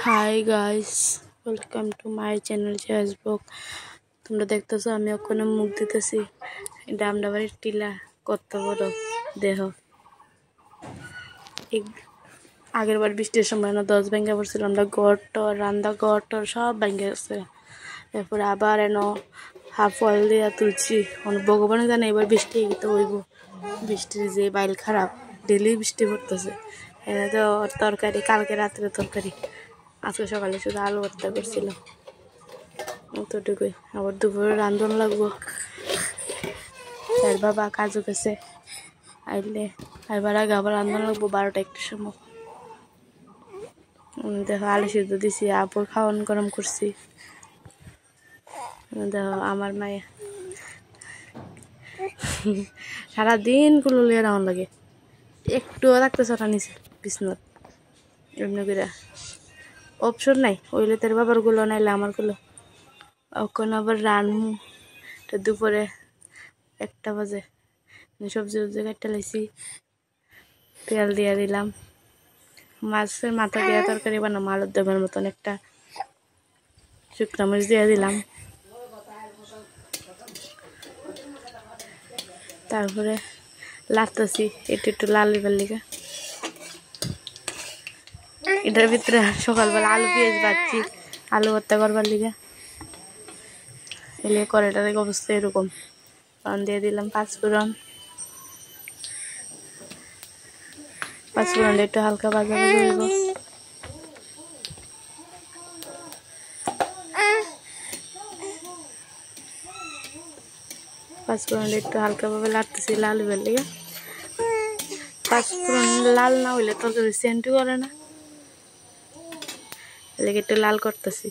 Hi guys, welcome to my channel Facebook. তোমরা দেখতেছো আমি ওখানে মুখ দিতেছি। এটা আমরা বাড়ির টিলা কত বড় দেহ। আগের বার বৃষ্টির সময় না 10 ভেঙে পড়ছিল, আমরা গড়টর রান্না গড়টর সব ভেঙে গেছে। এরপরে আবার হাফ ওয়াল দিয়া তুলছি। ভগবান জানে এবার বৃষ্টি তো হইব। বৃষ্টির যে বাইল খারাপ, ডেলি বৃষ্টি পড়তেছে। এনে তো তরকারি কালকে রাত্রে তরকারি, আজকে সকালে শুধু আলু ভর্তা করছিলাম, অতটুকুই। আবার দুপুরে রান্ধন লাগবো। তার বাবা কাজু গেছে, আইলে আইবার আগে আবার রান্ধন লাগবো 12টা-1টার সময়। দেখো আলু সিদ্ধ দিছি, আপুর খাওয়ান গরম করছি। দেখো আমার মায়ে সারাদিন কুলো লিয়ে রাউন লাগে, একটুও রাখতে ছটা নিছে বিছনাত। এমনি করে অপশন নাই, ওইলে তার বাবার গুলো নাইলে আমার গুলো। ওখানে আবার রানমু দুপুরে 1টা বাজে। সবজি কাটতে লাইছি, তেল দিয়ে দিলাম। মাছের মাথা দিয়ে তরকারি বানাম আলুর দমের মতন, একটা শুকনো মরিচ দিয়ে দিলাম। তারপরে লাড়তেছি একটু লাল হইবার লিগা। এটার ভিতরে সকালবেলা আলু পেঁয়াজ বাজছি আলু ভর্তা করবার লিগা। এলে কড়াইটার অবস্থা এরকম। দিয়ে দিলাম পাঁচফোড়ন একটু হালকা ভাজা ভাজা হইব। পাঁচফোড়ন একটু হালকাভাবে লাড়তেছি লাল হইবার লিগা। পাঁচফোড়ন লাল না হইলে তরকারি সেন্টু করে না, এলাকা একটু লাল করতেছি।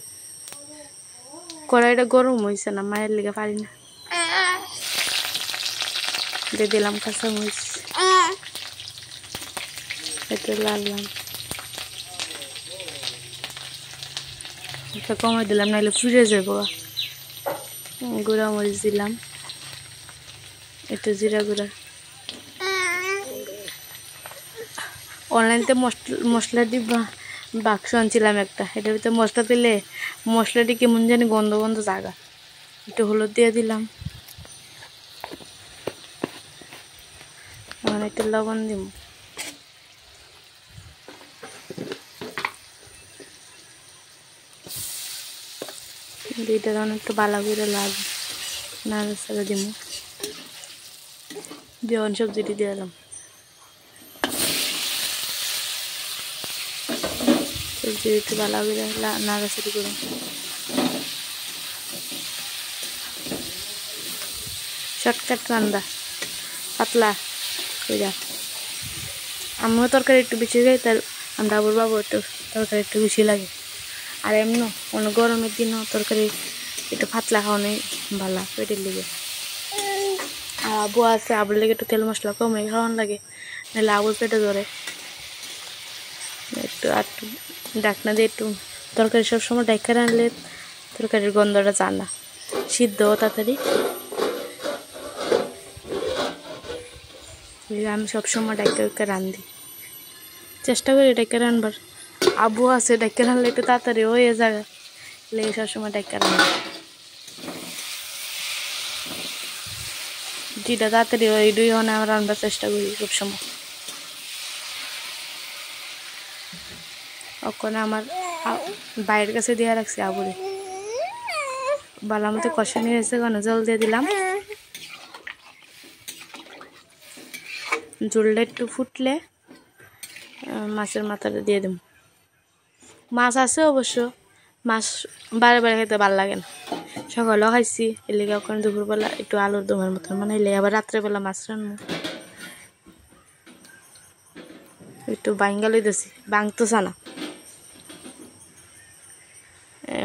কড়াইটা গরম হয়েছে না, মায়ের লিগা পারি না। দিয়ে দিলাম কাঁচামরিচ, একটু লাল লাল এটা কমাই দিলাম, নাহলে ফুটে যাবো। গুঁড়া মরিচ দিলাম, একটু জিরা গুঁড়া। অনলাইনতে মশলা দিবা বাক্স আনছিলাম একটা, এটার ভিতরে মশলা দিলে মশলাটি কেমন জানি গন্ধ গন্ধ জাগা। একটু হলুদ দিয়ে দিলাম, একটু লবণ দিব। দুইটা তখন একটু বালা করে লাগবে, নাড়াচাড়া দিব। দিয়ে সবজিটি দিয়ে দিলাম, সবজি একটু বালা করে নাড়াচাড়ি করুন। শর্টকাট রান্না, পাতলা কইরা। আমিও তরকারি একটু বেশি খাই, তার আমরা আবার বাবু একটু তরকারি একটু বেশি লাগে। আর এমন অনেক গরমের দিনও তরকারি একটু পাতলা খাওয়ানোই ভালো পেটের লেগে। আর আবু আছে, আবুর লেগে একটু তেল মশলা কমে খাওয়ানো লাগে, নাহলে আবুর পেটে ধরে। একটু ডাকনা দিয়ে একটু তরকারি সবসময় ডাইকা রানলে তরকারির গন্ধটা চান না, সিদ্ধ তাড়াতাড়ি। আমি সবসময় ডাইকা রান্ধি, চেষ্টা করি ডাইকা রানবার। আবু আছে, ডাইকা রানলে একটু তাড়াতাড়ি হয়ে যায়, লেগে সবসময় ডাইকা রান্না। যেটা তাড়াতাড়ি ওই দুই হনে আমরা রান্নার চেষ্টা করি সবসময়। ওখানে আমার বাইরের কাছে দিয়ে রাখছি আবুরে, বালার মতো কষা নিয়ে এসে কেন জল দিয়ে দিলাম। ঝোলটা একটু ফুটলে মাছের মাথাটা দিয়ে দেব। মাছ আছে অবশ্য, মাছ বারে বারে খেতে ভালো লাগে না। সকালেও খাইছি, এর লেগে ওখানে দুপুরবেলা একটু আলুর দমের মতন বানাইলে আবার রাত্রেবেলা মাছ রান্না একটু বাইঙ্গা লইতেছি, বাংতেছে না।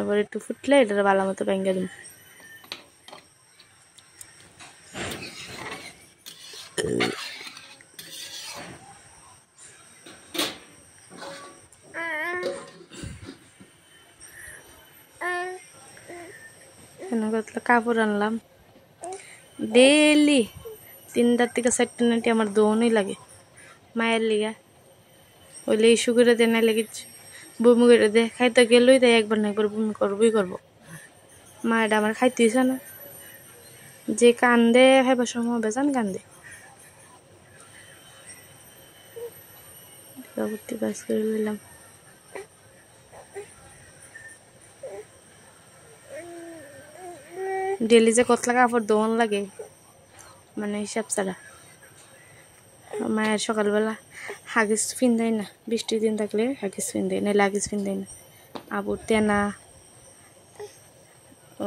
এবার একটু ফুটলে এটা ভালো মতো বাইঙ্গা দিব। কাপড় আনলাম ডেলি 3টা থেকে 4টা নাটি আমার দোনই লাগে মায়ের লিগা। ওইলে ইস্যু করে দেয়, না লেগে বমি করে দে খাইতে গেলই তাই একবার না একবার বমি করবই করবো। মায়েরা আমার খাইতে ইচ্ছা না, যে কান্দে খাইবার সময় বেজান কান্দে। বাস করে নিলাম। ডেলি যে কতলা কাপড় দোন লাগে মানে হিসাব ছাড়া। মায়ের সকালবেলা হাগিস ফিন্দাই না, বৃষ্টির দিন থাকলে হাগিস ফিন্দাই না, লাগিস ফিন্দাই না। আবুর তেনা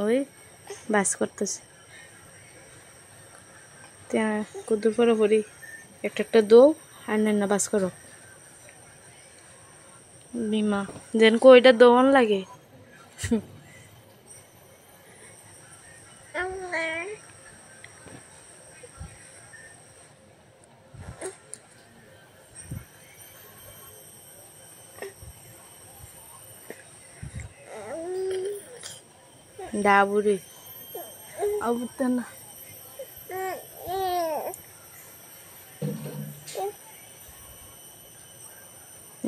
ওই বাস করতেছে, তেনা কুদুর পরে পড়ি একটা দৌ আর না বাস করো বিমা যেন কইটা দোন লাগে। ডাবুরে আবুতে না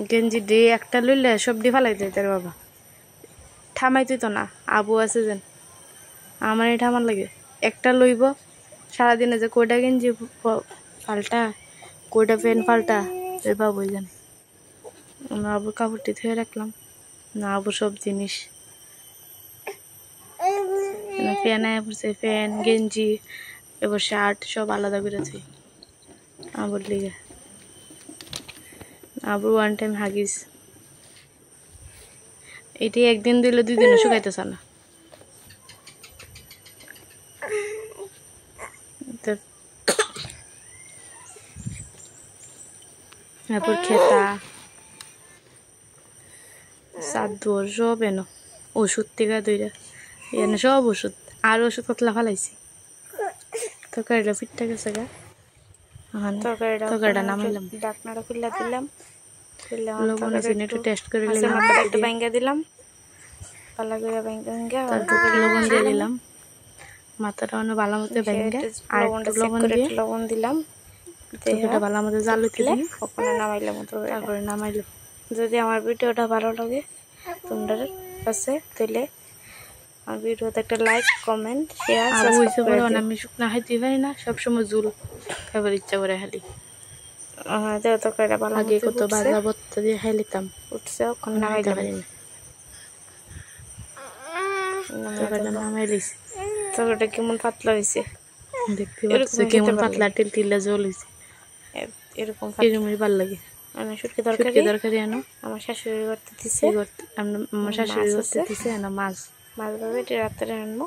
গেঞ্জি ডে একটা লইলে সবডি ফালাই দেয় তার বাবা। ঠামাইতে তো না, আবু আছে যেন আমার ঠামার লাগে। একটা লইব সারাদিনে যে কয়টা গেঞ্জি পাল্টা কয়টা প্যান্ট পাল্টা এর বাবুই জানে। আবুর কাপড়টি ধুয়ে রাখলাম না, আবুর সব জিনিস ফ্যান আয়া পড়ছে, ফ্যান গেঞ্জি এবার শার্ট সব আলাদা করে থুই আবুর লিগে। আবুর ওয়ান টাইম হাগিস এটি একদিন দিলে 2 দিনও শুকাইতেছে না। তারপর খেতা চাদর সব এনো ওষুধ থেকে দুইটা এনে সব ওষুধ আর ওষুধ কতলা ফালাইছি। তরকারিটা ফিটটা গেছে গা, তরকারিটা নামাইলাম, ডাকনাটা খুললা দিলাম, লবণ চিনি একটু টেস্ট করে একটু ভাঙ্গা দিলাম, পালা করে ভাঙ্গা তারপর লবণ দিয়ে দিলাম, মাথাটা অন্য ভালো মতো ভাঙ্গা আর লবণ দিলাম, তরকারিটা ভালো মতো জাল দিলে ওখানে নামাইলাম। তারপরে নামাইলো। যদি আমার ভিডিওটা ভালো লাগে তোমাদের কাছে তাহলে আমার ভিডিওতে একটা লাইক কমেন্ট শেয়ার সাবস্ক্রাইব করে দিও। আমি শুকনা খাইতে পারি না, সবসময় ঝুল খাবার ইচ্ছা করে খালি। তরকারিটা ভালো আগে কত বাজা ভর্তা দিয়ে খাই লিতাম, উঠছে ওখানে নামাইতে পারি না। তরকারিটা নামাই দিয়েছি, তরকারিটা কেমন পাতলা হয়েছে দেখতে পাচ্ছ, কেমন পাতলা টিল টিলা জল হয়েছে, এরকম ভালো লাগে। শুটকি তরকারি আনো আমার শাশুড়ি করতে দিছে, আমার শাশুড়ি করতে দিছে মাছ ভাবে রাত্রে আনবো।